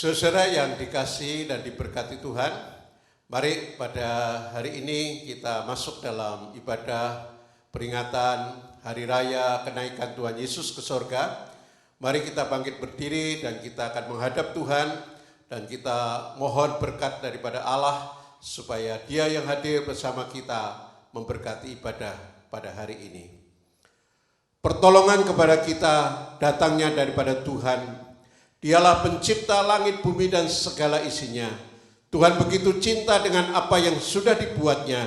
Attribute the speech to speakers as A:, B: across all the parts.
A: Saudara yang dikasihi dan diberkati Tuhan, mari pada hari ini kita masuk dalam ibadah peringatan Hari Raya Kenaikan Tuhan Yesus ke sorga. Mari kita bangkit berdiri dan kita akan menghadap Tuhan dan kita mohon berkat daripada Allah supaya Dia yang hadir bersama kita memberkati ibadah pada hari ini. Pertolongan kepada kita datangnya daripada Tuhan. Dialah pencipta langit, bumi, dan segala isinya. Tuhan begitu cinta dengan apa yang sudah dibuatnya,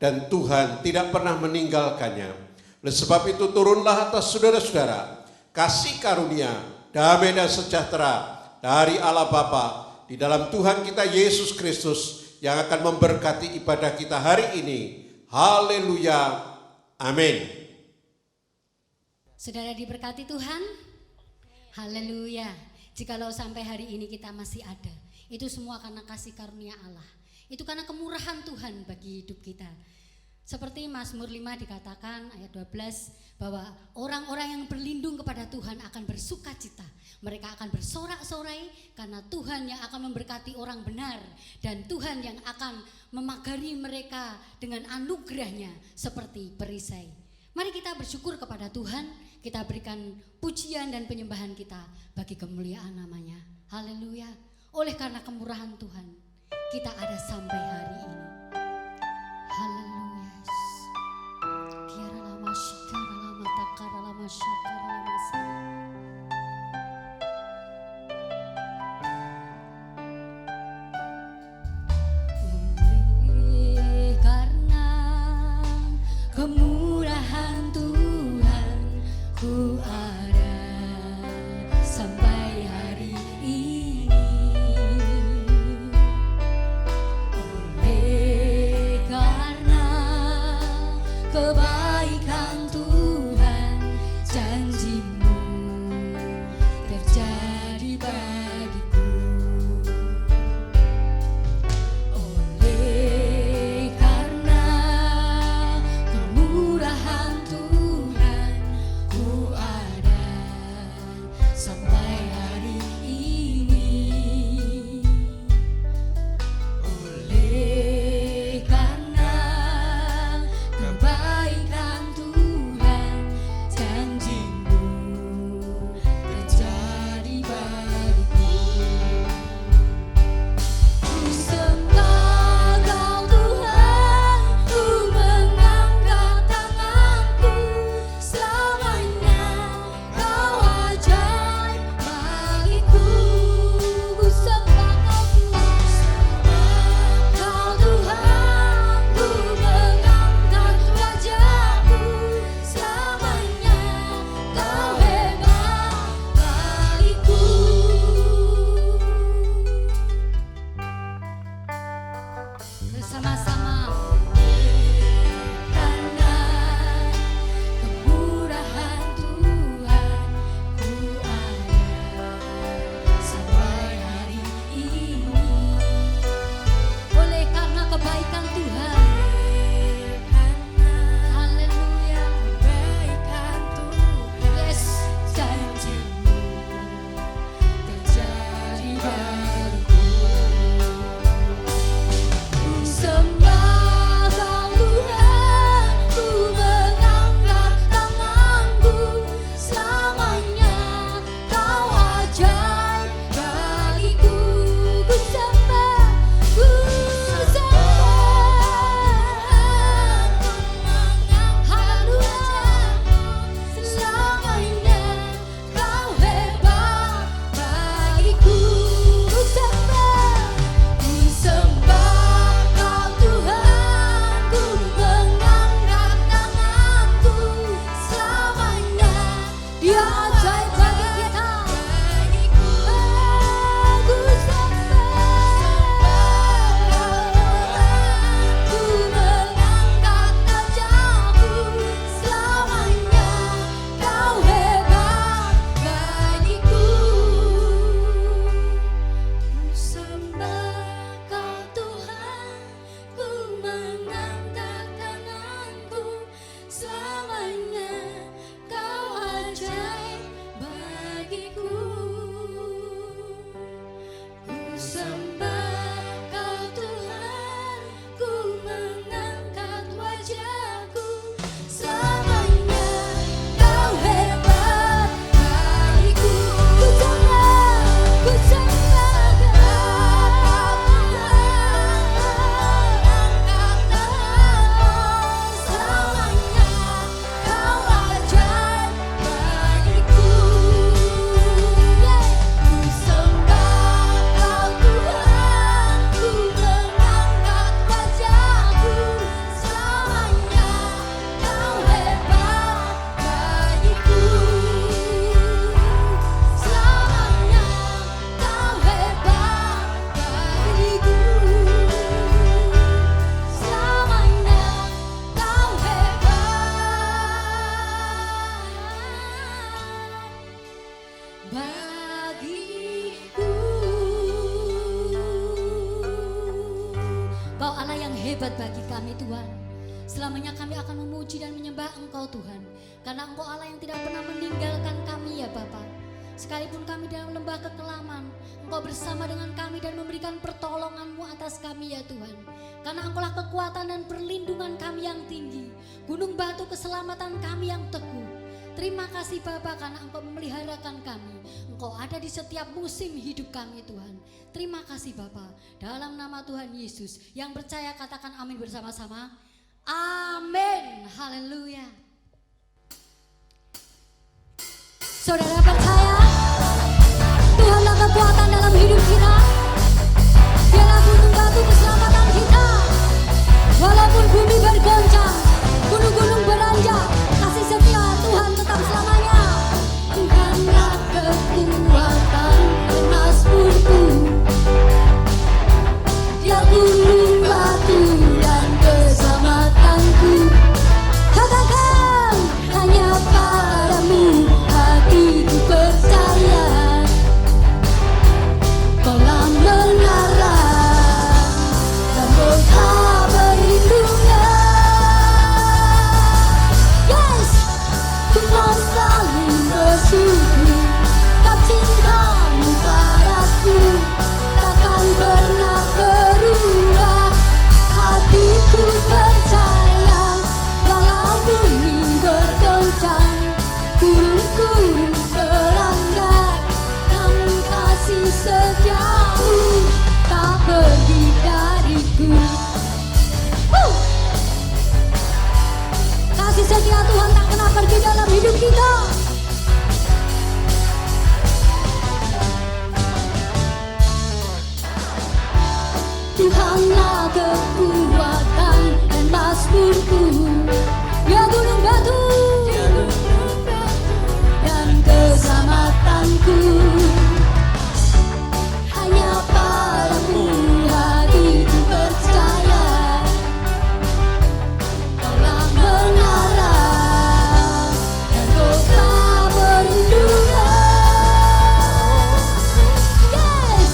A: dan Tuhan tidak pernah meninggalkannya. Oleh sebab itu turunlah atas saudara-saudara kasih karunia, damai dan sejahtera dari Allah Bapa di dalam Tuhan kita Yesus Kristus yang akan memberkati ibadah kita hari ini. Haleluya. Amin.
B: Saudara diberkati Tuhan. Haleluya. Jikalau sampai hari ini kita masih ada, itu semua karena kasih karunia Allah. Itu karena kemurahan Tuhan bagi hidup kita. Seperti Mazmur 5 dikatakan ayat 12 bahwa orang-orang yang berlindung kepada Tuhan akan bersuka cita. Mereka akan bersorak-sorai karena Tuhan yang akan memberkati orang benar. Dan Tuhan yang akan memagari mereka dengan anugerahnya seperti perisai. Mari kita bersyukur kepada Tuhan. Kita berikan pujian dan penyembahan kita bagi kemuliaan namanya. Haleluya. Oleh karena kemurahan Tuhan, kita ada sampai hari ini. Haleluya. Kiara lama syikara lama takara lama syakara lama oleh karena kemurahan Tuhan, ku ada sampai hari ini. Oleh karena Engkau Allah yang hebat bagi kami Tuhan. Selamanya kami akan memuji dan menyembah Engkau Tuhan, karena Engkau Allah yang tidak pernah meninggalkan kami ya Bapa. Sekalipun kami dalam lembah kekelaman, Engkau bersama dengan kami dan memberikan pertolongan-Mu atas kami ya Tuhan. Karena Engkaulah kekuatan dan perlindungan kami yang tinggi, gunung batu keselamatan kami yang teguh. Terima kasih Bapa karena Engkau memeliharakan kami. Engkau ada di setiap musim hidup kami Tuhan. Terima kasih Bapa. Dalam nama Tuhan Yesus, yang percaya katakan amin bersama-sama. Amin. Haleluya. Saudara percaya Tuhanlah kekuatan dalam hidup kita. Dialah gunung batu keselamatan kita. Walaupun bumi bergoncang, gunung-gunung beranjak, kasih setia Tuhan tetap selamanya. Tuhanlah kekuatan dan mazmurku, Dia gunung batu dan keselamatanku. Katakan hanya padamu hatiku percaya. Kolam menara dan kota berlindungan. Yes, ku mau selalu bersyukur, tak cintamu padaku takkan pernah berubah. Hatiku percaya, walau bumi bergoncang, gunung-gunung beranjak, namun kasih setiamu tak pergi dariku. Kasih setia Tuhan tak pernah pergi dalam hidup kita. Tuhanlah kekuatan dan mazmurku, Dia gunung batu dan keselamatanku. Hanya padamu hatiku percaya. Kaulah menara dan kota berlindungan. Yes,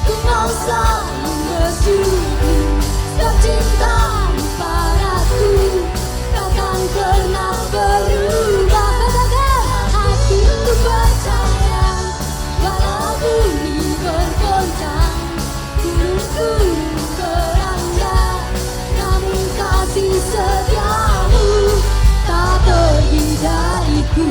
B: ku mau selalu bersyukur, sebab cintamu padaku takkan pernah berubah. Katakan hatiku percaya, walau bumi bergoncang, gunung-gunung beranjak, namun kasih setiamu tak pergi dariku.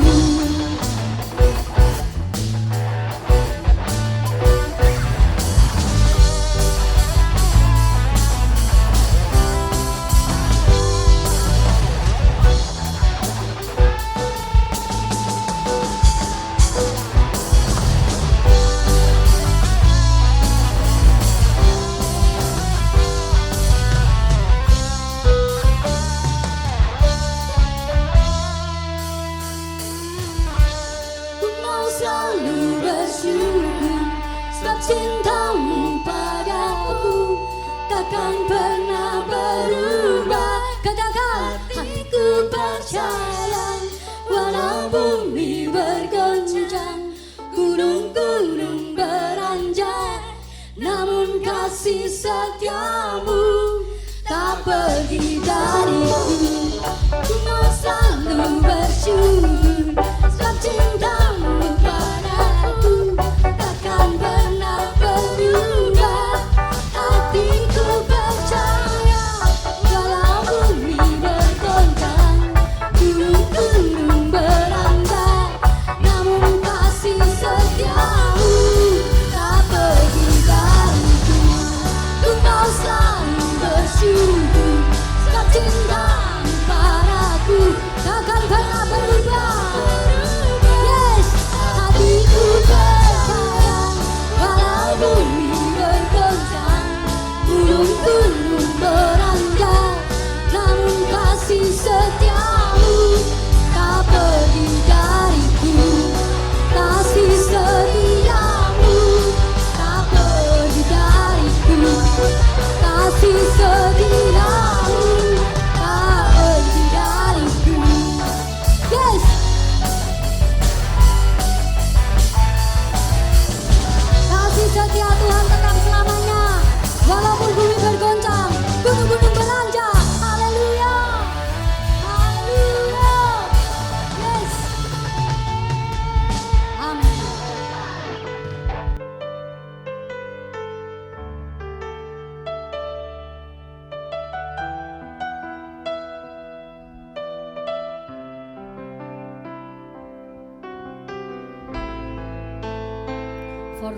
B: Ku mau selalu bersyukur, sebab cintamu padaku takkan pernah berubah. Katakan hatiku percaya, walau bumi bergoncang, gunung-gunung beranjak, namun kasih setiamu tak pergi dariku. Ku mau selalu bersyukur, sebab cintamu padaku takkan pernah berubah. Hatiku percaya, walau bumi bergoncang, gunung-gunung beranjak, namun kasih setiamu tak pergi dariku. Ku mau selalu bersyukur, sebab cintamu padaku takkan pernah berubah. Yes, hatiku percaya, walau bumi bergoncang, gunung-gunung beranjak, namun kasih setiamu tak pergi dariku. Kasih setiamu tak pergi dariku. Kasih setiamu tak pergi dariku. Yes. Kasih setia Tuhan tetap selamanya. Walaupun bumi bergoncang,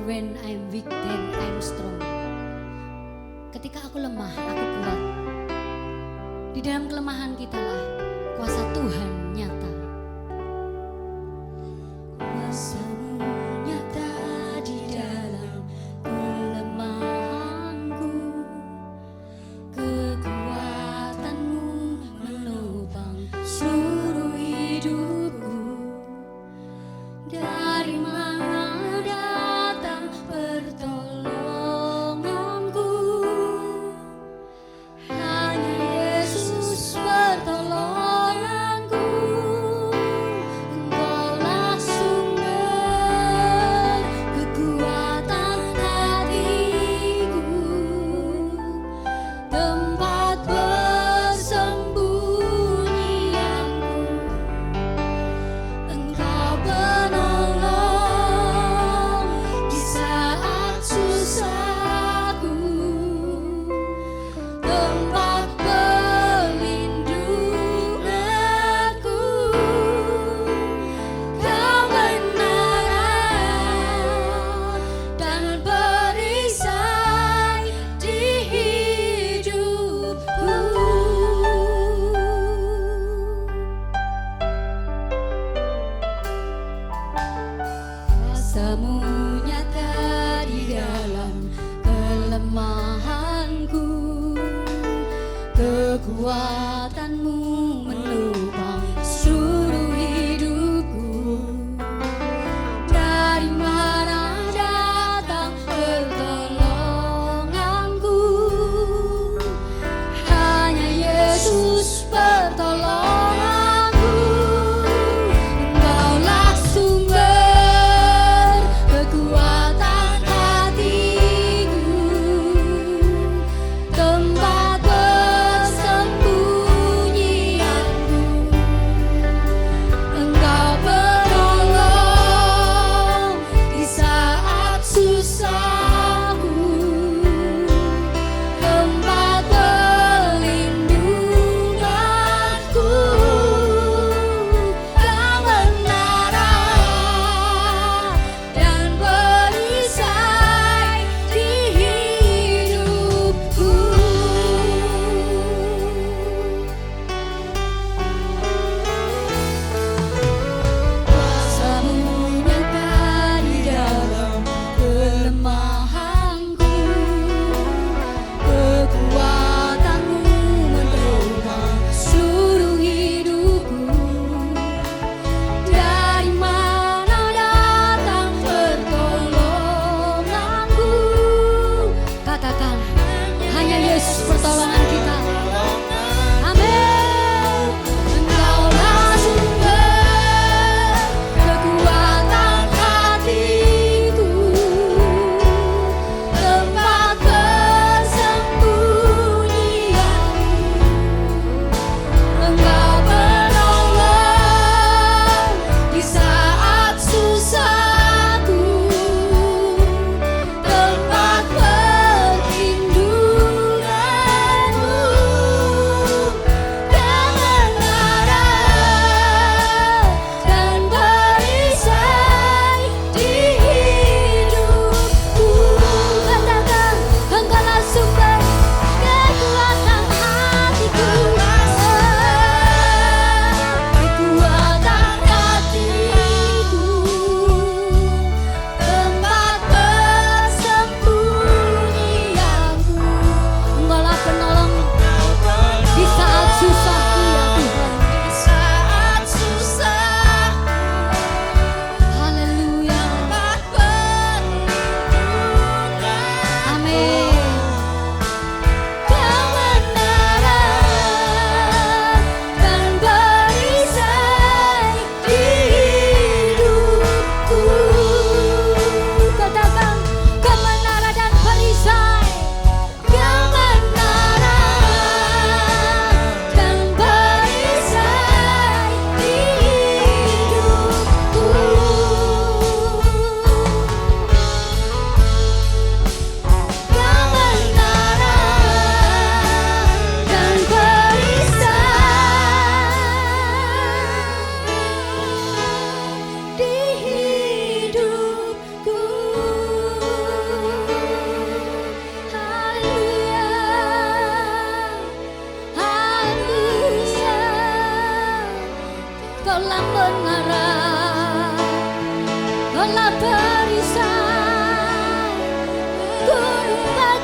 B: when I'm weak then I'm strong. Ketika aku lemah, aku kuat. Di dalam kelemahan kitalah kuasa Tuhan nyata. Kuasa-Mu nyata di dalam kelemahanku, kekuatan-Mu menopang seluruh hidupku. Dari mana datang pertolonganku? Hanya Yesus pertolonganku. Engkaulah sumber kekuatan hatiku, tempat persembunyianku. Engkau penolong di saat susahku, tempat perlindunganku. Kebenaran dan perisai di hidupku. Kuasa-Mu nyata di dalam kelemahanku, kekuatan-Mu menopang seluruh hidupku. Dari mana datang pertolonganku? Hanya Yesus pertolonganku. Engkaulah sumber kekuatan hatiku, tempat persembunyianku.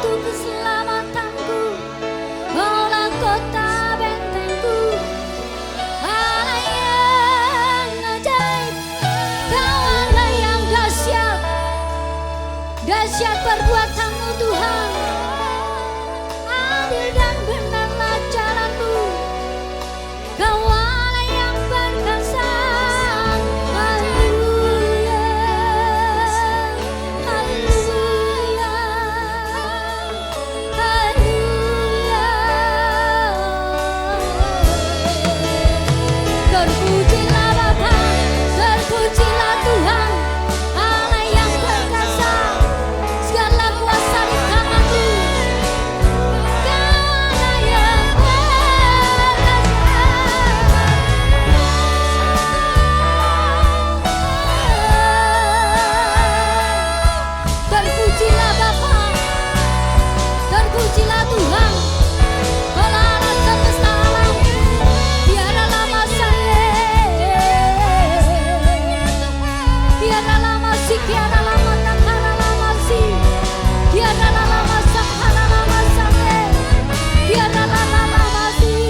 B: batu keselamatanku, Kaulah kota bentengku, Allah yang ajaib, Kaulah yang dahsyat, dahsyat perbuatanmu Tuhan. Adil dan benarlah jalanmu, Kaulah yang perkasa. Haleluya, haleluya, haleluya. Terpujilah Bapa, terpujilah Tuhan, Allah yang perkasa. Segala kuasa di tangan-Mu, Kaulah yang perkasa. Terpujilah Bapa, terpujilah Tuhan, Kaulah Allah semesta alam, biarlah masanya, biarlah masih, biarlah matakala masih, biarlah masak halala masanya, biarlah masih,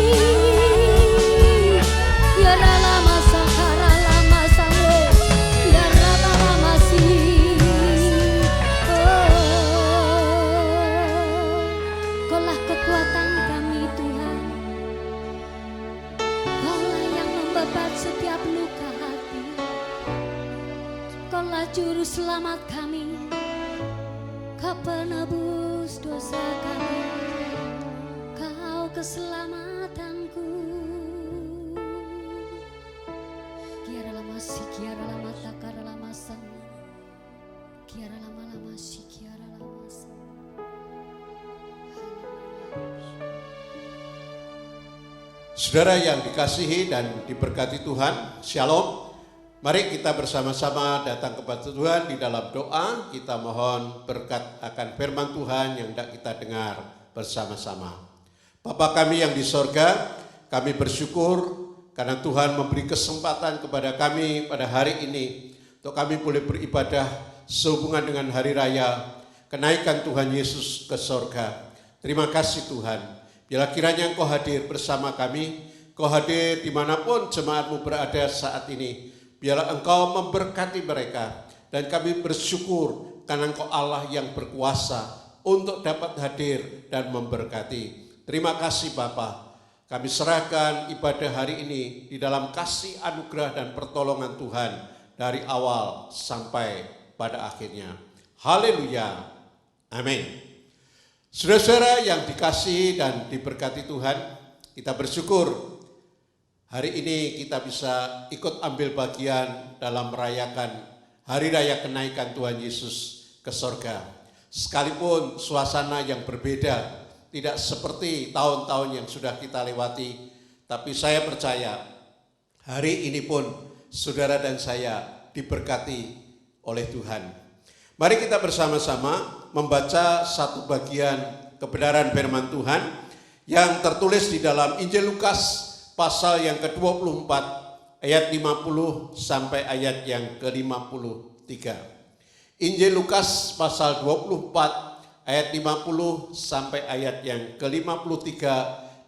B: biarlah masak halala masanya, biarlah masih. Kaulah kekuatan kami Tuhan, Kaulah yang membebat setiap luka hati, Kaulah juru selamat kami, Kau penebus dosa kami, Kau keselamatanku. Kiaralah masih, kiaralah mata, kiaralah masang, kiaralah malam masih, kiaralah masang.
A: Saudara yang dikasihi dan diberkati Tuhan, Shalom. Mari kita bersama-sama datang kepada Tuhan di dalam doa. Kita mohon berkat akan firman Tuhan yang hendak kita dengar bersama-sama. Bapa kami yang di sorga, kami bersyukur karena Tuhan memberi kesempatan kepada kami pada hari ini untuk kami boleh beribadah sehubungan dengan hari raya kenaikan Tuhan Yesus ke sorga. Terima kasih Tuhan. Bila kiranya Engkau hadir bersama kami, Engkau hadir dimanapun jemaat-Mu berada saat ini. Biarlah Engkau memberkati mereka. Dan kami bersyukur karena Engkau Allah yang berkuasa untuk dapat hadir dan memberkati. Terima kasih Bapa. Kami serahkan ibadah hari ini di dalam kasih anugerah dan pertolongan Tuhan dari awal sampai pada akhirnya. Haleluya. Amin. Saudara-saudara yang dikasihi dan diberkati Tuhan, kita bersyukur hari ini kita bisa ikut ambil bagian dalam merayakan hari raya kenaikan Tuhan Yesus ke sorga. Sekalipun suasana yang berbeda, tidak seperti tahun-tahun yang sudah kita lewati, tapi saya percaya hari ini pun saudara dan saya diberkati oleh Tuhan. Mari kita bersama-sama membaca satu bagian kebenaran firman Tuhan yang tertulis di dalam Injil Lukas pasal yang ke-24 ayat 50 sampai ayat yang ke-53. Injil Lukas pasal 24 ayat 50 sampai ayat yang ke-53,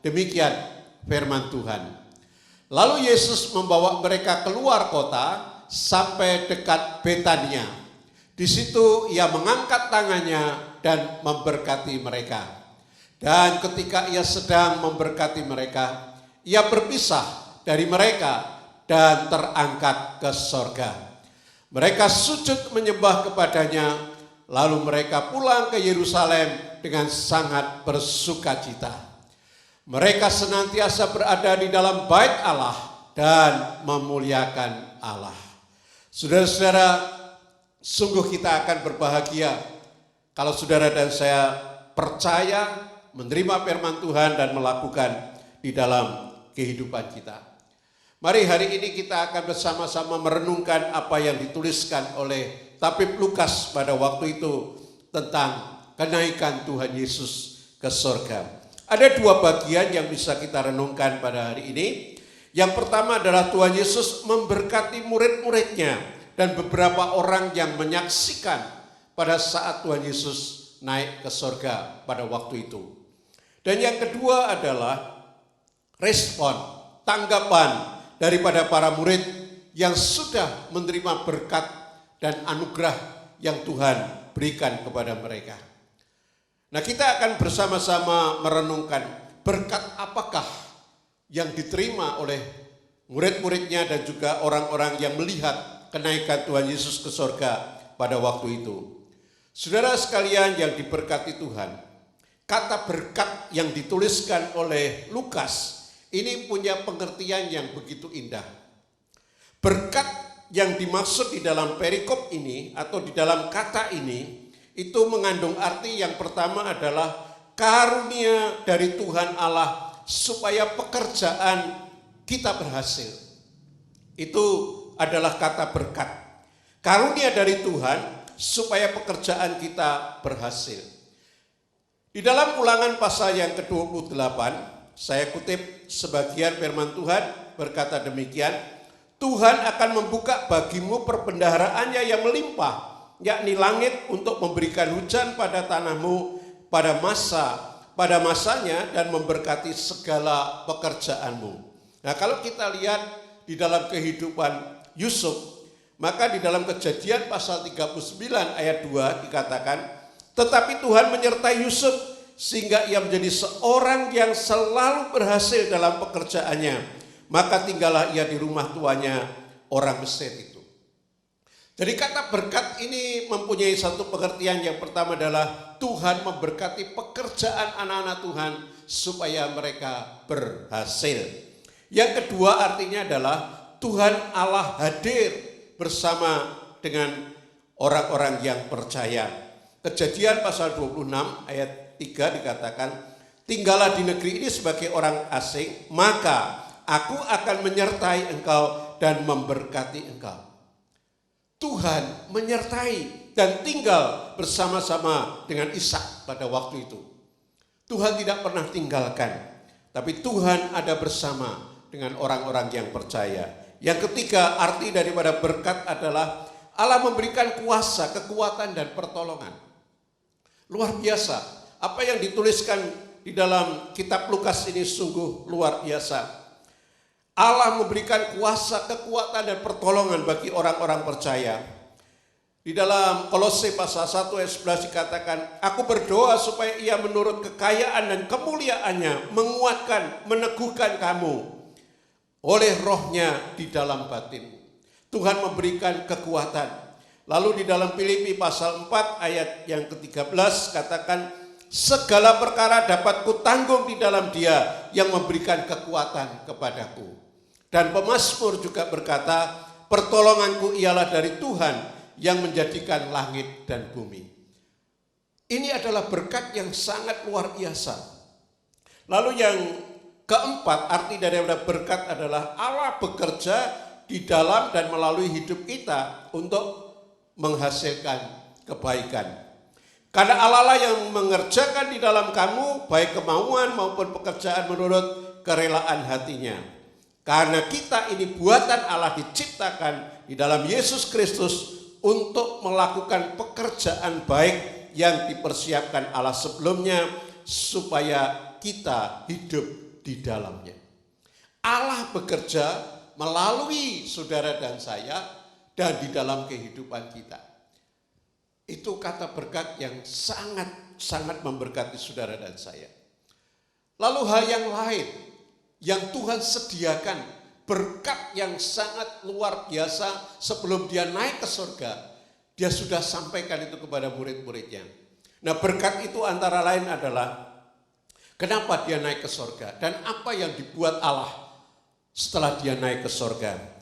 A: demikian firman Tuhan. Lalu Yesus membawa mereka keluar kota sampai dekat Betania. Di situ ia mengangkat tangannya dan memberkati mereka. Dan ketika ia sedang memberkati mereka, ia berpisah dari mereka dan terangkat ke sorga. Mereka sujud menyembah kepadanya, lalu mereka pulang ke Yerusalem dengan sangat bersukacita. Mereka senantiasa berada di dalam bait Allah dan memuliakan Allah. Saudara-saudara, sungguh kita akan berbahagia kalau saudara dan saya percaya, menerima firman Tuhan dan melakukan di dalam kehidupan kita. Mari hari ini kita akan bersama-sama merenungkan apa yang dituliskan oleh Tabib Lukas pada waktu itu tentang kenaikan Tuhan Yesus ke sorga. Ada dua bagian yang bisa kita renungkan pada hari ini. Yang pertama adalah Tuhan Yesus memberkati murid-muridnya dan beberapa orang yang menyaksikan pada saat Tuhan Yesus naik ke sorga pada waktu itu. Dan yang kedua adalah respon, tanggapan daripada para murid yang sudah menerima berkat dan anugerah yang Tuhan berikan kepada mereka. Nah, kita akan bersama-sama merenungkan berkat apakah yang diterima oleh murid-muridnya dan juga orang-orang yang melihat kenaikan Tuhan Yesus ke sorga pada waktu itu. Saudara sekalian yang diberkati Tuhan, kata berkat yang dituliskan oleh Lukas ini punya pengertian yang begitu indah. Berkat yang dimaksud di dalam perikop ini atau di dalam kata ini itu mengandung arti yang pertama adalah karunia dari Tuhan Allah supaya pekerjaan kita berhasil. Itu adalah kata berkat. Karunia dari Tuhan supaya pekerjaan kita berhasil. Di dalam Ulangan pasal yang ke-28, saya kutip sebagian firman Tuhan berkata demikian, Tuhan akan membuka bagimu perbendaharaannya yang melimpah, yakni langit untuk memberikan hujan pada tanahmu pada masanya dan memberkati segala pekerjaanmu. Nah, kalau kita lihat di dalam kehidupan Yusuf, maka di dalam Kejadian pasal 39 ayat 2 dikatakan, tetapi Tuhan menyertai Yusuf sehingga ia menjadi seorang yang selalu berhasil dalam pekerjaannya. Maka tinggallah ia di rumah tuannya orang Mesir itu. Jadi kata berkat ini mempunyai satu pengertian. Yang pertama adalah Tuhan memberkati pekerjaan anak-anak Tuhan supaya mereka berhasil. Yang kedua artinya adalah Tuhan Allah hadir bersama dengan orang-orang yang percaya. Kejadian pasal 26 ayat 3 dikatakan, tinggallah di negeri ini sebagai orang asing, maka aku akan menyertai engkau dan memberkati engkau. Tuhan menyertai dan tinggal bersama-sama dengan Ishak pada waktu itu. Tuhan tidak pernah tinggalkan, tapi Tuhan ada bersama dengan orang-orang yang percaya. Yang ketiga, arti daripada berkat adalah Allah memberikan kuasa, kekuatan, dan pertolongan. Luar biasa. Apa yang dituliskan di dalam kitab Lukas ini sungguh luar biasa. Allah memberikan kuasa, kekuatan, dan pertolongan bagi orang-orang percaya. Di dalam Kolose pasal 1 ayat 11 dikatakan, aku berdoa supaya ia menurut kekayaan dan kemuliaannya menguatkan, meneguhkan kamu oleh rohnya di dalam batin. Tuhan memberikan kekuatan. Lalu di dalam Filipi pasal 4 ayat yang ke-13 katakan, segala perkara dapat kutanggung di dalam Dia yang memberikan kekuatan kepadaku. Dan pemazmur juga berkata, pertolonganku ialah dari Tuhan yang menjadikan langit dan bumi. Ini adalah berkat yang sangat luar biasa. Lalu yang keempat, arti dari berkat adalah Allah bekerja di dalam dan melalui hidup kita untuk menghasilkan kebaikan. Karena Allah lah yang mengerjakan di dalam kamu baik kemauan maupun pekerjaan menurut kerelaan hatinya. Karena kita ini buatan Allah, diciptakan di dalam Yesus Kristus untuk melakukan pekerjaan baik yang dipersiapkan Allah sebelumnya supaya kita hidup di dalamnya. Allah bekerja melalui saudara dan saya dan di dalam kehidupan kita. Itu kata berkat yang sangat memberkati saudara dan saya. Lalu hal yang lain yang Tuhan sediakan, berkat yang sangat luar biasa sebelum dia naik ke surga, dia sudah sampaikan itu kepada murid-muridnya. Nah, berkat itu antara lain adalah kenapa dia naik ke surga dan apa yang dibuat Allah setelah dia naik ke surga.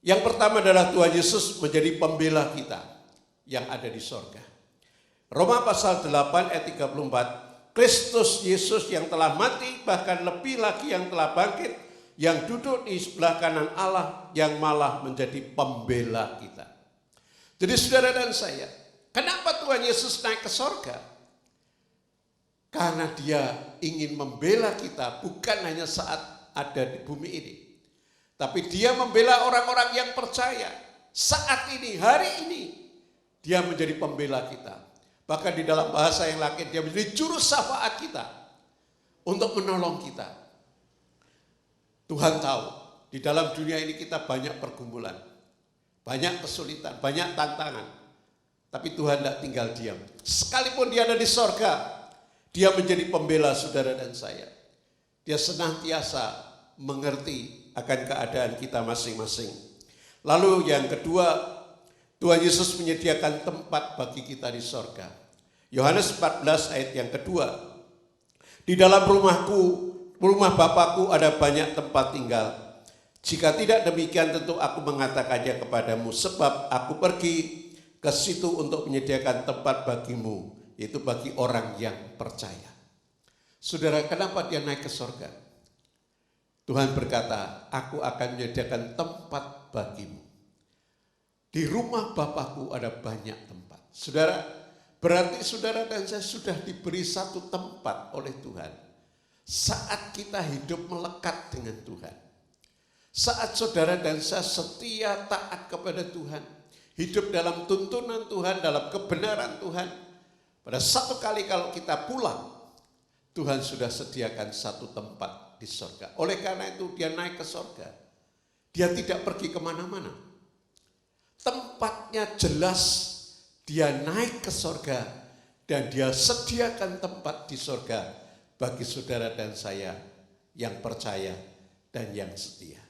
A: Yang pertama adalah Tuhan Yesus menjadi pembela kita yang ada di surga. Roma pasal 8 ayat 34, Kristus Yesus yang telah mati, bahkan lebih lagi yang telah bangkit, yang duduk di sebelah kanan Allah, yang malah menjadi pembela kita. Jadi saudara dan saya, kenapa Tuhan Yesus naik ke surga? Karena dia ingin membela kita bukan hanya saat ada di bumi ini, tapi dia membela orang-orang yang percaya. Saat ini, hari ini, dia menjadi pembela kita. Bahkan di dalam bahasa yang lain dia menjadi juru syafaat kita untuk menolong kita. Tuhan tahu di dalam dunia ini kita banyak pergumulan, banyak kesulitan, banyak tantangan. Tapi Tuhan tidak tinggal diam. Sekalipun dia ada di sorga, dia menjadi pembela saudara dan saya. Dia senantiasa mengerti akan keadaan kita masing-masing. Lalu yang kedua, Tuhan Yesus menyediakan tempat bagi kita di sorga. Yohanes 14 ayat yang kedua. Di dalam rumah Bapakku ada banyak tempat tinggal. Jika tidak demikian tentu aku mengatakannya kepadamu. Sebab aku pergi ke situ untuk menyediakan tempat bagimu. Itu bagi orang yang percaya. Saudara, kenapa dia naik ke sorga? Tuhan berkata, aku akan menyediakan tempat bagimu. Di rumah Bapakku ada banyak tempat. Saudara, berarti saudara dan saya sudah diberi satu tempat oleh Tuhan. Saat kita hidup melekat dengan Tuhan. Saat saudara dan saya setia taat kepada Tuhan. Hidup dalam tuntunan Tuhan, dalam kebenaran Tuhan. Pada satu kali kalau kita pulang, Tuhan sudah sediakan satu tempat di sorga. Oleh karena itu dia naik ke sorga. Dia tidak pergi kemana-mana. Tempatnya jelas, dia naik ke sorga dan dia sediakan tempat di sorga bagi saudara dan saya yang percaya dan yang setia.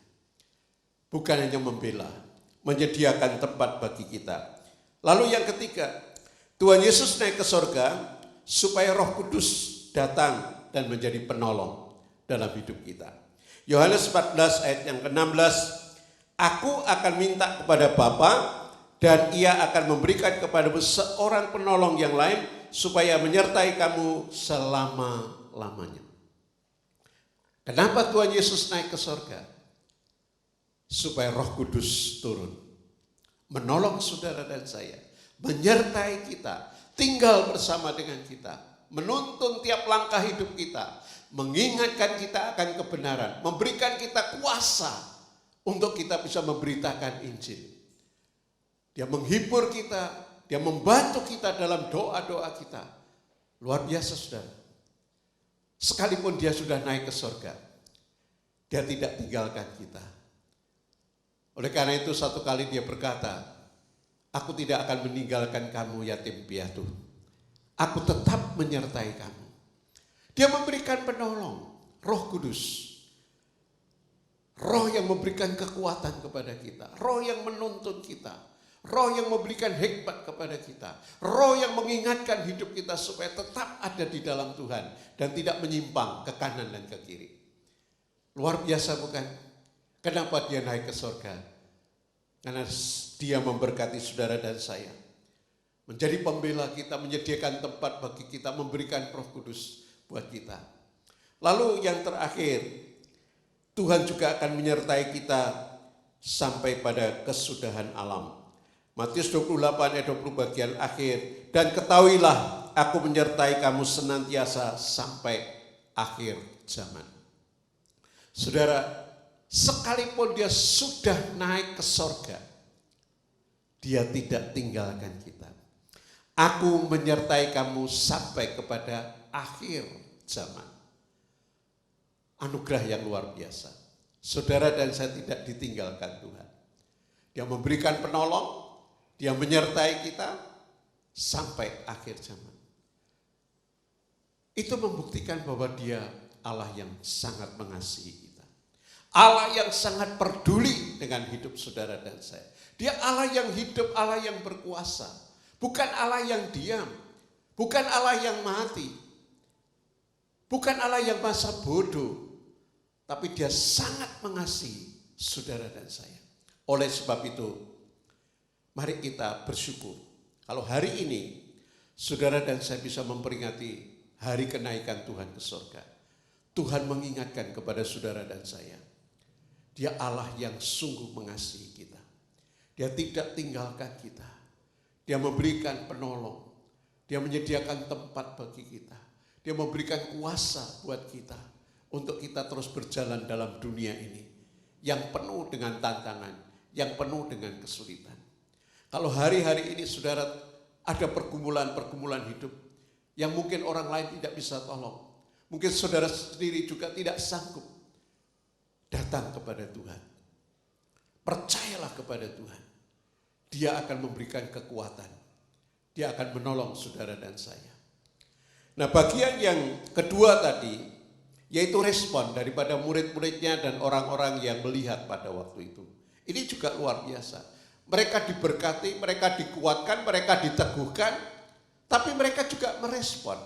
A: Bukan hanya membela, menyediakan tempat bagi kita. Lalu yang ketiga, Tuhan Yesus naik ke sorga supaya Roh Kudus datang dan menjadi penolong dalam hidup kita. Yohanes 14 ayat yang ke-16, aku akan minta kepada Bapa dan ia akan memberikan kepadamu seorang penolong yang lain supaya menyertai kamu selama-lamanya. Kenapa Tuhan Yesus naik ke sorga? Supaya Roh Kudus turun, menolong saudara dan saya, menyertai kita, tinggal bersama dengan kita, menuntun tiap langkah hidup kita, mengingatkan kita akan kebenaran, memberikan kita kuasa untuk kita bisa memberitakan Injil. Dia menghibur kita, dia membantu kita dalam doa-doa kita. Luar biasa saudara. Sekalipun dia sudah naik ke surga, dia tidak tinggalkan kita. Oleh karena itu satu kali dia berkata, aku tidak akan meninggalkan kamu yatim piatu. Aku tetap menyertai kamu. Dia memberikan penolong, Roh Kudus. Roh yang memberikan kekuatan kepada kita. Roh yang menuntun kita. Roh yang memberikan hikmat kepada kita. Roh yang mengingatkan hidup kita supaya tetap ada di dalam Tuhan. Dan tidak menyimpang ke kanan dan ke kiri. Luar biasa bukan? Kenapa dia naik ke surga? Karena dia memberkati saudara dan saya. Menjadi pembela kita, menyediakan tempat bagi kita, memberikan Roh Kudus buat kita. Lalu yang terakhir, Tuhan juga akan menyertai kita sampai pada kesudahan alam. Matius 28 ayat 20 bagian akhir. Dan ketahuilah aku menyertai kamu senantiasa sampai akhir zaman. Saudara, sekalipun dia sudah naik ke sorga, dia tidak tinggalkan kita. Aku menyertai kamu sampai kepada akhir zaman. Anugerah yang luar biasa. Saudara dan saya tidak ditinggalkan Tuhan. Dia memberikan penolong, dia menyertai kita sampai akhir zaman. Itu membuktikan bahwa dia Allah yang sangat mengasihi kita. Allah yang sangat peduli dengan hidup saudara dan saya. Dia Allah yang hidup, Allah yang berkuasa. Bukan Allah yang diam. Bukan Allah yang mati. Bukan Allah yang masa bodoh. Tapi dia sangat mengasihi saudara dan saya. Oleh sebab itu, mari kita bersyukur. Kalau hari ini, saudara dan saya bisa memperingati hari kenaikan Tuhan ke surga. Tuhan mengingatkan kepada saudara dan saya. Dia Allah yang sungguh mengasihi kita. Dia tidak tinggalkan kita. Dia memberikan penolong. Dia menyediakan tempat bagi kita. Dia memberikan kuasa buat kita. Untuk kita terus berjalan dalam dunia ini. Yang penuh dengan tantangan. Yang penuh dengan kesulitan. Kalau hari-hari ini saudara Ada pergumulan-pergumulan hidup yang mungkin orang lain tidak bisa tolong. Mungkin saudara sendiri juga tidak sanggup. Datang kepada Tuhan. Percayalah kepada Tuhan. Dia akan memberikan kekuatan. Dia akan menolong saudara dan saya. Nah, bagian yang kedua tadi, yaitu respon daripada murid-muridnya dan orang-orang yang melihat pada waktu itu. Ini juga luar biasa. Mereka diberkati, mereka dikuatkan, mereka diteguhkan, tapi mereka juga merespon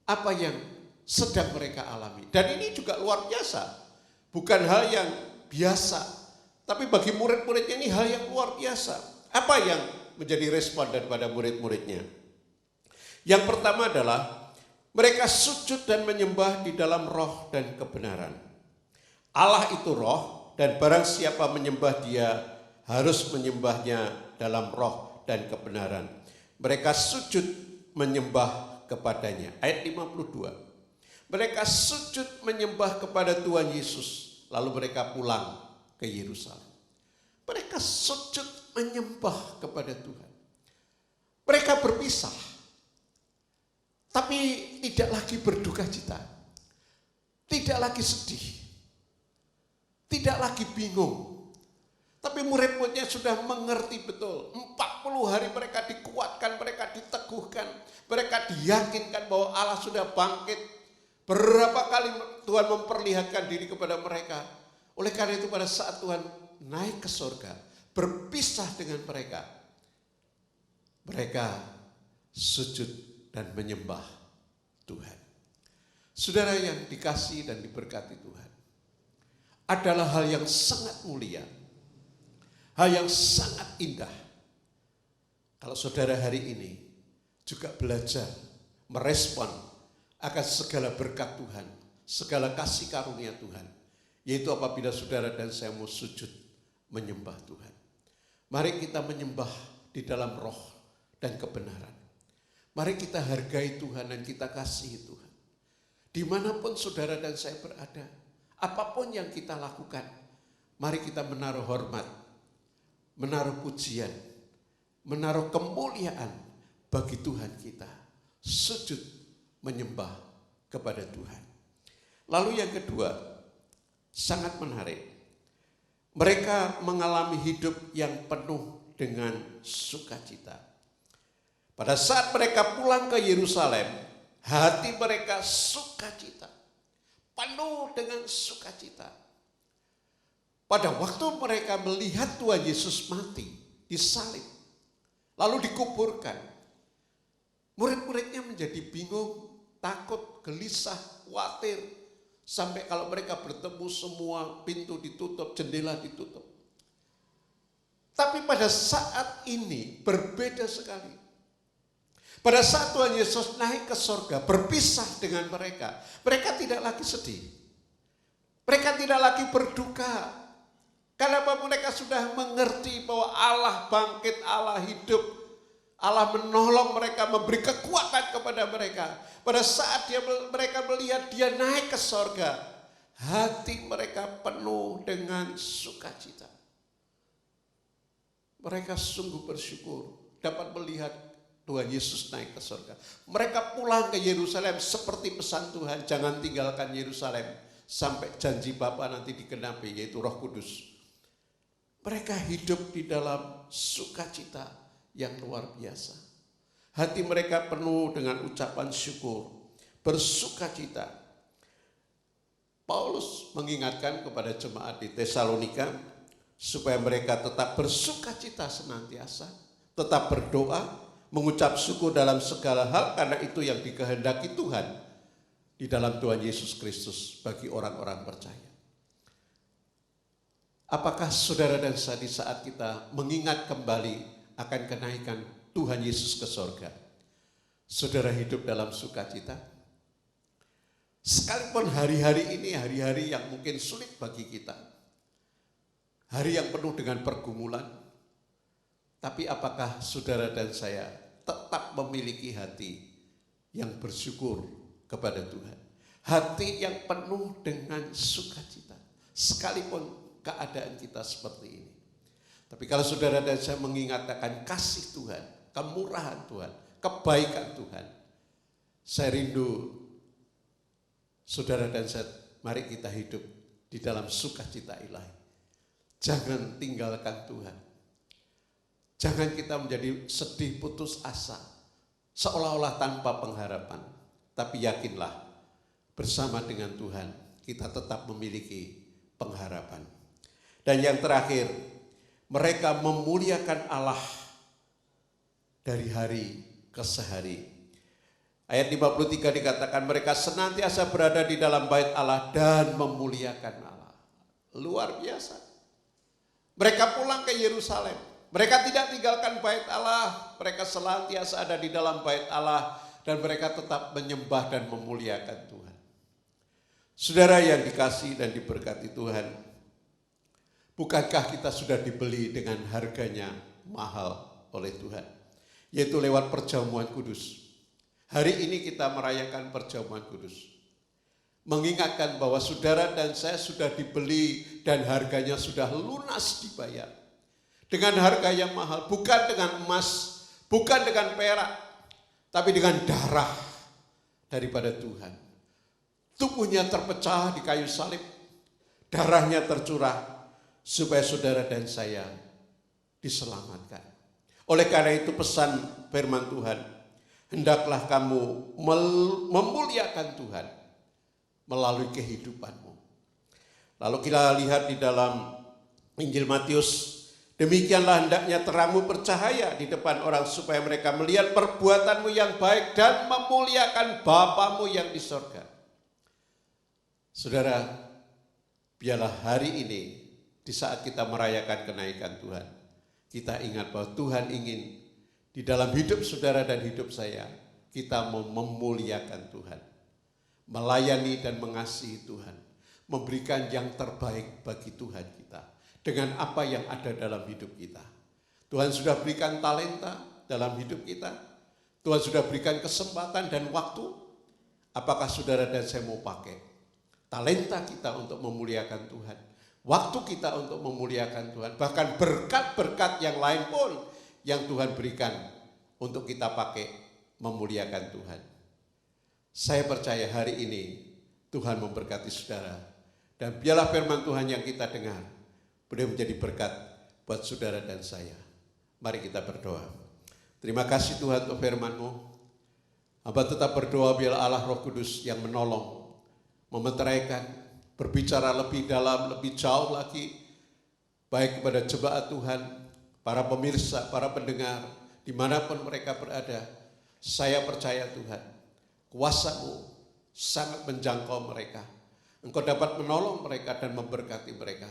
A: apa yang sedang mereka alami. Dan ini juga luar biasa. Bukan hal yang biasa, tapi bagi murid-muridnya ini hal yang luar biasa. Apa yang menjadi respon daripada murid-muridnya? Yang pertama adalah mereka sujud dan menyembah di dalam roh dan kebenaran. Allah itu roh, dan barang siapa menyembah Dia harus menyembahnya dalam roh dan kebenaran. Mereka sujud menyembah kepadanya. Ayat 52. Mereka sujud menyembah kepada Tuhan Yesus, lalu mereka pulang ke Yerusalem. Mereka sujud menyembah kepada Tuhan. Mereka berpisah, tapi tidak lagi berduka cita, tidak lagi sedih, tidak lagi bingung. Tapi murid-muridnya sudah mengerti betul. 40 hari mereka dikuatkan, mereka diteguhkan, mereka diyakinkan bahwa Allah sudah bangkit. Berapa kali Tuhan memperlihatkan diri kepada mereka. Oleh karena itu pada saat Tuhan naik ke surga, berpisah dengan mereka, mereka sujud dan menyembah Tuhan. Saudara yang dikasihi dan diberkati Tuhan, adalah hal yang sangat mulia, hal yang sangat indah. Kalau saudara hari ini juga belajar merespon akan segala berkat Tuhan, segala kasih karunia Tuhan, yaitu apabila saudara dan saya mau sujud menyembah Tuhan. Mari kita menyembah di dalam roh dan kebenaran. Mari kita hargai Tuhan dan kita kasihi Tuhan. Dimanapun saudara dan saya berada, apapun yang kita lakukan, mari kita menaruh hormat, menaruh pujian, menaruh kemuliaan bagi Tuhan kita. Sujud menyembah kepada Tuhan. Lalu yang kedua, sangat menarik. Mereka mengalami hidup yang penuh dengan sukacita. Pada saat mereka pulang ke Yerusalem, hati mereka sukacita, penuh dengan sukacita. Pada waktu mereka melihat Tuhan Yesus mati, disalib, lalu dikuburkan, murid-muridnya menjadi bingung, takut, gelisah, khawatir. Sampai kalau mereka bertemu semua pintu ditutup, jendela ditutup. Tapi pada saat ini berbeda sekali. Pada saat Tuhan Yesus naik ke surga, berpisah dengan mereka, mereka tidak lagi sedih. Mereka tidak lagi berduka. Karena mereka sudah mengerti bahwa Allah bangkit, Allah hidup. Allah menolong mereka, memberi kekuatan kepada mereka. Pada saat mereka melihat Dia naik ke surga, hati mereka penuh dengan sukacita. Mereka sungguh bersyukur dapat melihat Tuhan Yesus naik ke surga. Mereka pulang ke Yerusalem seperti pesan Tuhan, jangan tinggalkan Yerusalem sampai janji Bapa nanti digenapi, yaitu Roh Kudus. Mereka hidup di dalam sukacita yang luar biasa. Hati mereka penuh dengan ucapan syukur, bersukacita. Paulus mengingatkan kepada jemaat di Tesalonika supaya mereka tetap bersukacita senantiasa, tetap berdoa, mengucap syukur dalam segala hal, karena itu yang dikehendaki Tuhan di dalam Tuhan Yesus Kristus bagi orang-orang percaya. Apakah saudara dan saya di saat kita mengingat kembali akan kenaikan Tuhan Yesus ke surga, saudara hidup dalam sukacita? Sekalipun hari-hari ini hari-hari yang mungkin sulit bagi kita, hari yang penuh dengan pergumulan, tapi apakah saudara dan saya tetap memiliki hati yang bersyukur kepada Tuhan? Hati yang penuh dengan sukacita, sekalipun keadaan kita seperti ini. Tapi kalau saudara dan saya mengingat akan kasih Tuhan, kemurahan Tuhan, kebaikan Tuhan. Saya rindu saudara dan saya, mari kita hidup di dalam sukacita ilahi. Jangan tinggalkan Tuhan. Jangan kita menjadi sedih, putus asa, seolah-olah tanpa pengharapan. Tapi yakinlah, bersama dengan Tuhan kita tetap memiliki pengharapan. Dan yang terakhir, mereka memuliakan Allah dari hari ke sehari. Ayat 53 dikatakan mereka senantiasa berada di dalam bait Allah dan memuliakan Allah. Luar biasa. Mereka pulang ke Yerusalem. Mereka tidak tinggalkan bait Allah. Mereka senantiasa ada di dalam bait Allah dan mereka tetap menyembah dan memuliakan Tuhan. Saudara yang dikasihi dan diberkati Tuhan, bukankah kita sudah dibeli dengan harganya mahal oleh Tuhan? Yaitu lewat perjamuan kudus. Hari ini kita merayakan perjamuan kudus. Mengingatkan bahwa saudara dan saya sudah dibeli dan harganya sudah lunas dibayar. Dengan harga yang mahal, bukan dengan emas, bukan dengan perak, tapi dengan darah daripada Tuhan. Tubuhnya terpecah di kayu salib, darahnya tercurah supaya saudara dan saya diselamatkan. Oleh karena itu pesan firman Tuhan, hendaklah kamu memuliakan Tuhan melalui kehidupanmu. Lalu kita lihat di dalam Injil Matius, demikianlah hendaknya terangmu bercahaya di depan orang supaya mereka melihat perbuatanmu yang baik dan memuliakan Bapamu yang di sorga. Saudara, biarlah hari ini di saat kita merayakan kenaikan Tuhan, kita ingat bahwa Tuhan ingin di dalam hidup saudara dan hidup saya, kita mau memuliakan Tuhan, melayani dan mengasihi Tuhan, memberikan yang terbaik bagi Tuhan kita dengan apa yang ada dalam hidup kita. Tuhan sudah berikan talenta dalam hidup kita, Tuhan sudah berikan kesempatan dan waktu. Apakah saudara dan saya mau pakai talenta kita untuk memuliakan Tuhan, waktu kita untuk memuliakan Tuhan, bahkan berkat-berkat yang lain pun yang Tuhan berikan untuk kita pakai memuliakan Tuhan. Saya percaya hari ini Tuhan memberkati saudara, dan biarlah firman Tuhan yang kita dengar boleh menjadi berkat buat saudara dan saya. Mari kita berdoa. Terima kasih Tuhan untuk firman-Mu. Hamba tetap berdoa biar Allah Roh Kudus yang menolong, memeteraikan, berbicara lebih dalam, lebih jauh lagi, baik kepada jemaat Tuhan, para pemirsa, para pendengar, dimanapun mereka berada. Saya percaya Tuhan, kuasa-Mu sangat menjangkau mereka. Engkau dapat menolong mereka dan memberkati mereka.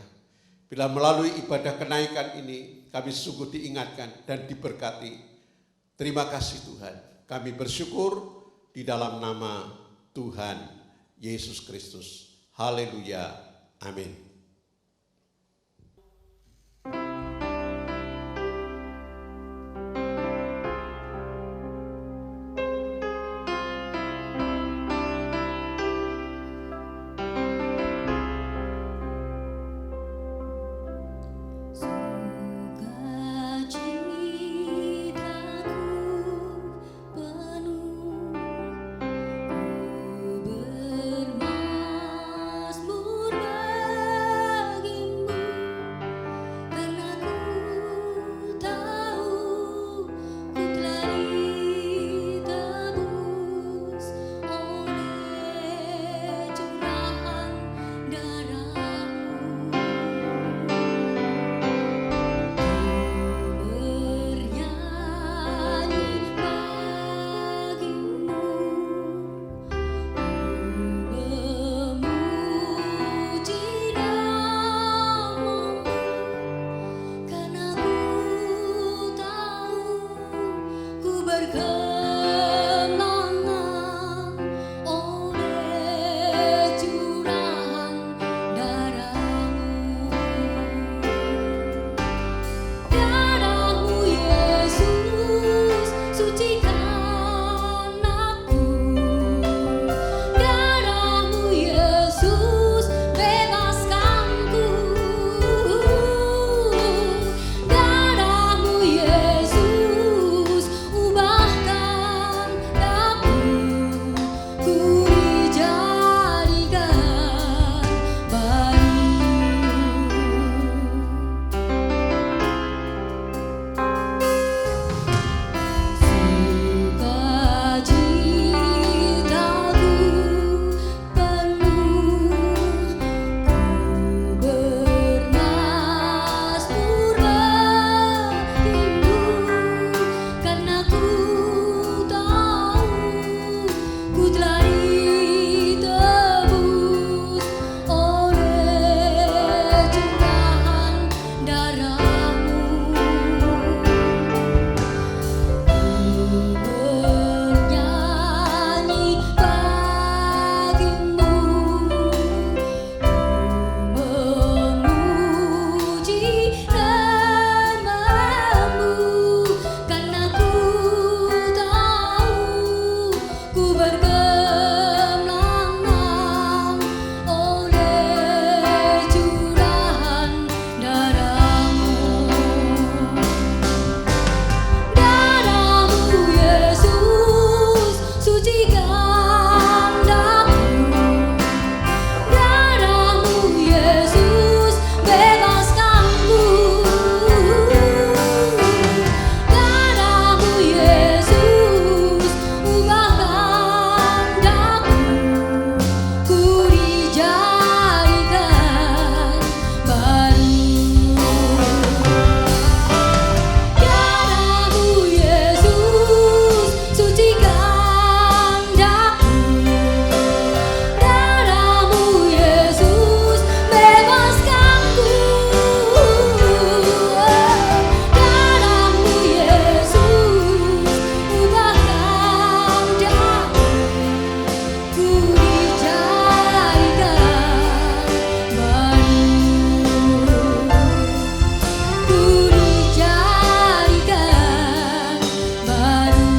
A: Bila melalui ibadah kenaikan ini, kami sungguh diingatkan dan diberkati. Terima kasih Tuhan. Kami bersyukur di dalam nama Tuhan Yesus Kristus. Haleluya. Amin.
B: Bermasmur ku berkemenangan oleh curahan darah-Mu. Darah-Mu Yesus sucikan daku. Darah-Mu Yesus bebaskanku. Darah-Mu Yesus ubahkan daku. Ku dijadikan baru. Darah-Mu Yesus sucikan daku. Darah-Mu Yesus bebaskanku. Darah-Mu Yesus ubahkan daku. Ku dijadikan baru. Ku dijadikan baru.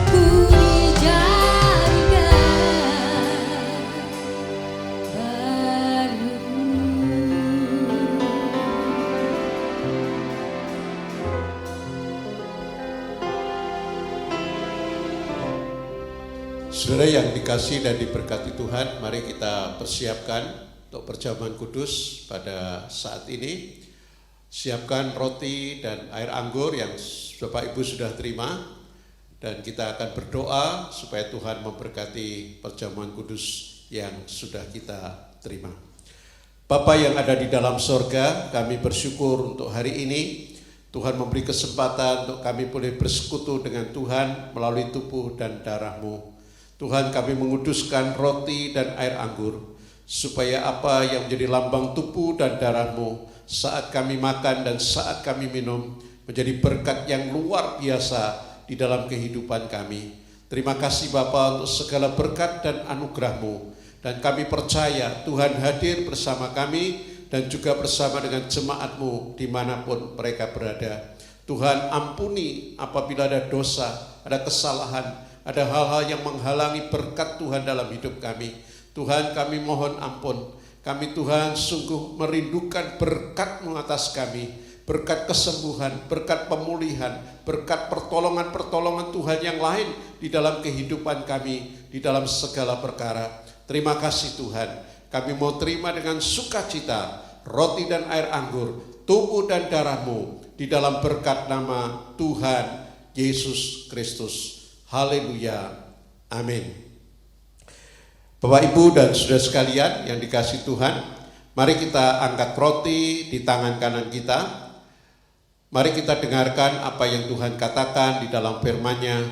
B: Ku dijadikan
A: Saudara yang dikasihi dan diberkati Tuhan, mari kita persiapkan untuk perjamuan kudus pada saat ini. Siapkan roti dan air anggur yang Bapak Ibu sudah terima, dan kita akan berdoa supaya Tuhan memberkati perjamuan kudus yang sudah kita terima. Bapa yang ada di dalam sorga, kami bersyukur untuk hari ini. Tuhan memberi kesempatan untuk kami boleh bersekutu dengan Tuhan melalui tubuh dan darah-Mu. Tuhan, kami menguduskan roti dan air anggur, supaya apa yang menjadi lambang tubuh dan darah-Mu saat kami makan dan saat kami minum menjadi berkat yang luar biasa di dalam kehidupan kami. Terima kasih Bapa untuk segala berkat dan anugerah-Mu, dan kami percaya Tuhan hadir bersama kami dan juga bersama dengan jemaat-Mu dimanapun mereka berada. Tuhan, ampuni apabila ada dosa, ada kesalahan, ada hal-hal yang menghalangi berkat Tuhan dalam hidup kami. Tuhan, kami mohon ampun. Kami Tuhan sungguh merindukan berkat-Mu atas kami. Berkat kesembuhan, berkat pemulihan, berkat pertolongan-pertolongan Tuhan yang lain di dalam kehidupan kami, di dalam segala perkara. Terima kasih Tuhan. Kami mau terima dengan sukacita roti dan air anggur, tubuh dan darah-Mu di dalam berkat nama Tuhan Yesus Kristus. Haleluya, amin. Bapak, Ibu, dan saudara sekalian yang dikasihi Tuhan, mari kita angkat roti di tangan kanan kita. Mari kita dengarkan apa yang Tuhan katakan di dalam firman-Nya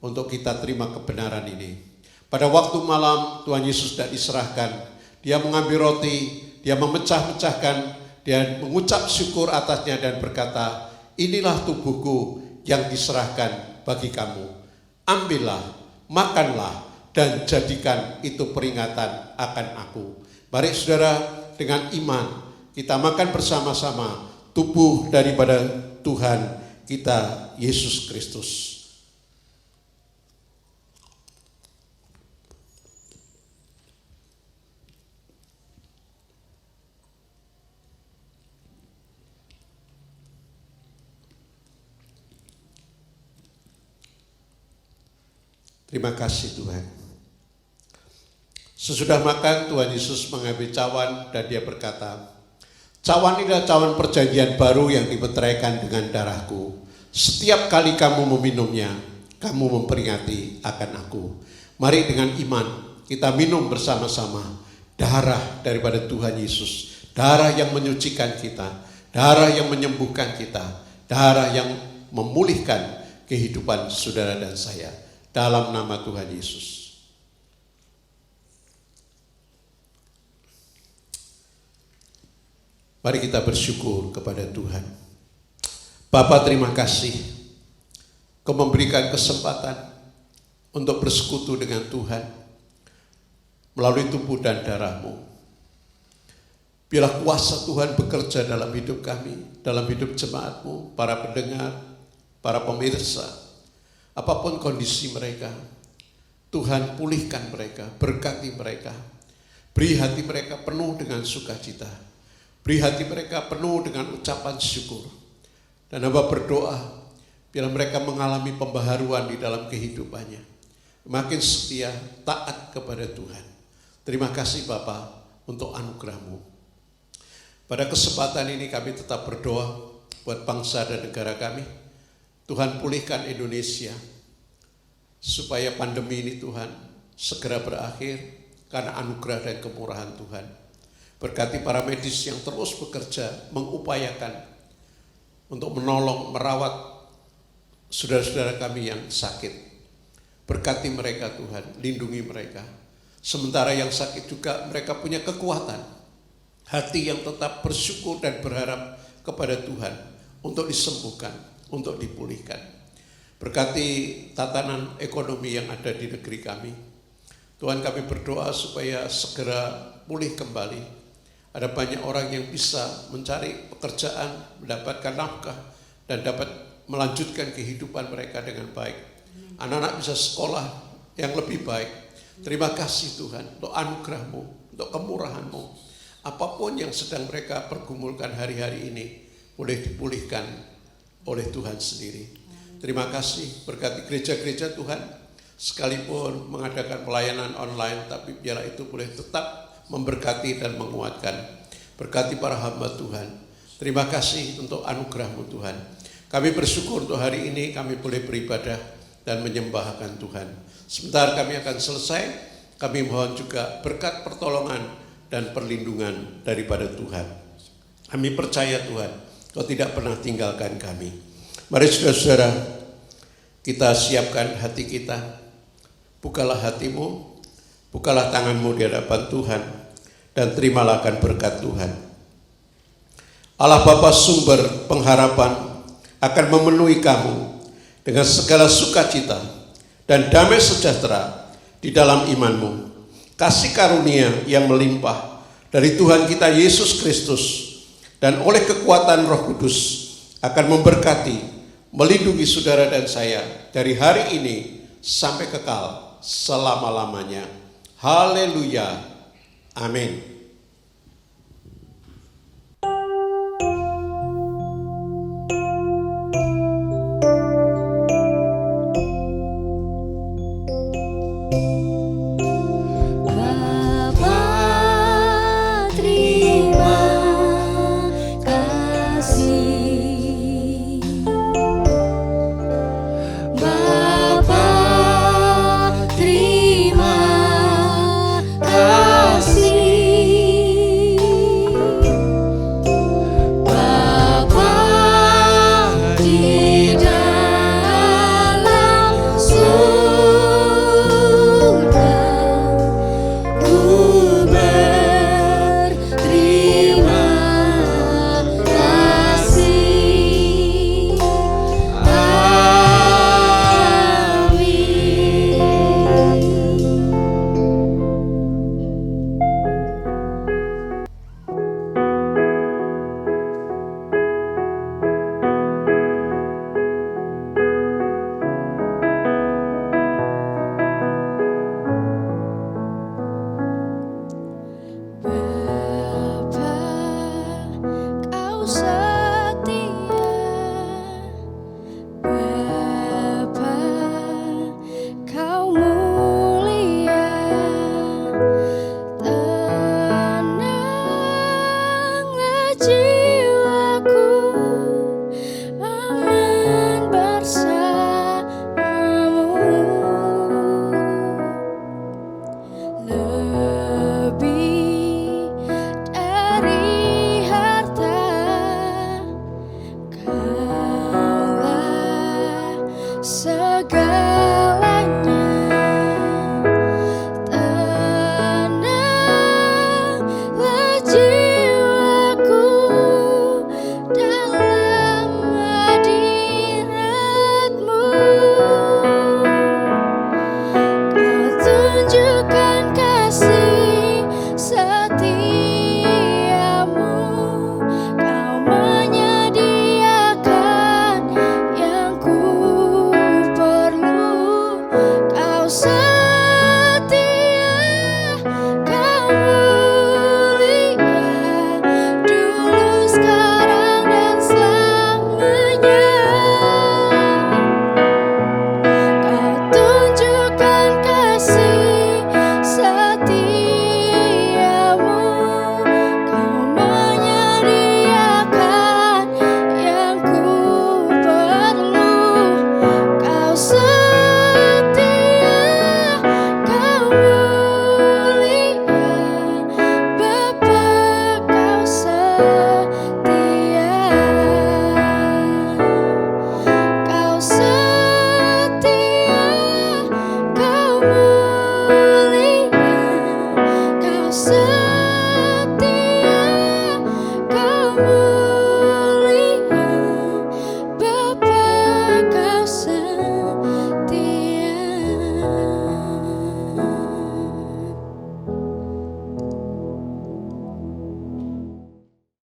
A: untuk kita terima kebenaran ini. Pada waktu malam Tuhan Yesus sudah diserahkan, Dia mengambil roti, Dia memecah-mecahkan, Dia mengucap syukur atasnya dan berkata, "Inilah tubuhku yang diserahkan bagi kamu. Ambillah, makanlah, dan jadikan itu peringatan akan aku." Mari saudara, dengan iman kita makan bersama-sama tubuh daripada Tuhan kita Yesus Kristus. Terima kasih Tuhan. Sesudah makan, Tuhan Yesus mengambil cawan dan Dia berkata, "Cawan ini adalah cawan perjanjian baru yang dimeteraikan dengan darahku. Setiap kali kamu meminumnya, kamu memperingati akan aku." Mari dengan iman kita minum bersama-sama darah daripada Tuhan Yesus. Darah yang menyucikan kita, darah yang menyembuhkan kita, darah yang memulihkan kehidupan saudara dan saya. Dalam nama Tuhan Yesus. Mari kita bersyukur kepada Tuhan. Bapa, terima kasih Kau memberikan kesempatan untuk bersekutu dengan Tuhan melalui tubuh dan darah-Mu. Biarlah kuasa Tuhan bekerja dalam hidup kami, dalam hidup jemaat-Mu, para pendengar, para pemirsa. Apapun kondisi mereka, Tuhan pulihkan mereka, berkati mereka. Beri hati mereka penuh dengan sukacita. Beri hati mereka penuh dengan ucapan syukur. Dan hamba berdoa, biar mereka mengalami pembaharuan di dalam kehidupannya. Makin setia, taat kepada Tuhan. Terima kasih Bapa untuk anugerah-Mu. Pada kesempatan ini kami tetap berdoa buat bangsa dan negara kami. Tuhan pulihkan Indonesia, supaya pandemi ini Tuhan segera berakhir karena anugerah dan kemurahan Tuhan. Berkati para medis yang terus bekerja, mengupayakan untuk menolong, merawat saudara-saudara kami yang sakit. Berkati mereka Tuhan, lindungi mereka. Sementara yang sakit juga mereka punya kekuatan, hati yang tetap bersyukur dan berharap kepada Tuhan untuk disembuhkan, untuk dipulihkan. Berkati tatanan ekonomi yang ada di negeri kami. Tuhan, kami berdoa supaya segera pulih kembali. Ada banyak orang yang bisa mencari pekerjaan, mendapatkan nafkah, dan dapat melanjutkan kehidupan mereka dengan baik. Anak-anak bisa sekolah yang lebih baik. Terima kasih Tuhan untuk anugerah-Mu, untuk kemurahan-Mu. Apapun yang sedang mereka pergumulkan hari-hari ini, boleh dipulihkan oleh Tuhan sendiri. Terima kasih, berkati gereja-gereja Tuhan, sekalipun mengadakan pelayanan online, tapi biarlah itu boleh tetap memberkati dan menguatkan. Berkati para hamba Tuhan. Terima kasih untuk anugerah-Mu Tuhan. Kami bersyukur untuk hari ini kami boleh beribadah dan menyembahkan Tuhan. Sebentar kami akan selesai, kami mohon juga berkat pertolongan dan perlindungan daripada Tuhan. Kami percaya Tuhan, Kau tidak pernah tinggalkan kami. Mari saudara-saudara, kita siapkan hati kita. Bukalah hatimu, bukalah tanganmu di hadapan Tuhan, dan terimalah akan berkat Tuhan. Allah Bapa sumber pengharapan akan memenuhi kamu dengan segala sukacita dan damai sejahtera di dalam imanmu. Kasih karunia yang melimpah dari Tuhan kita Yesus Kristus dan oleh kekuatan Roh Kudus akan memberkati, melindungi saudara dan saya dari hari ini sampai kekal selama-lamanya. Haleluya. Amin.
C: Segala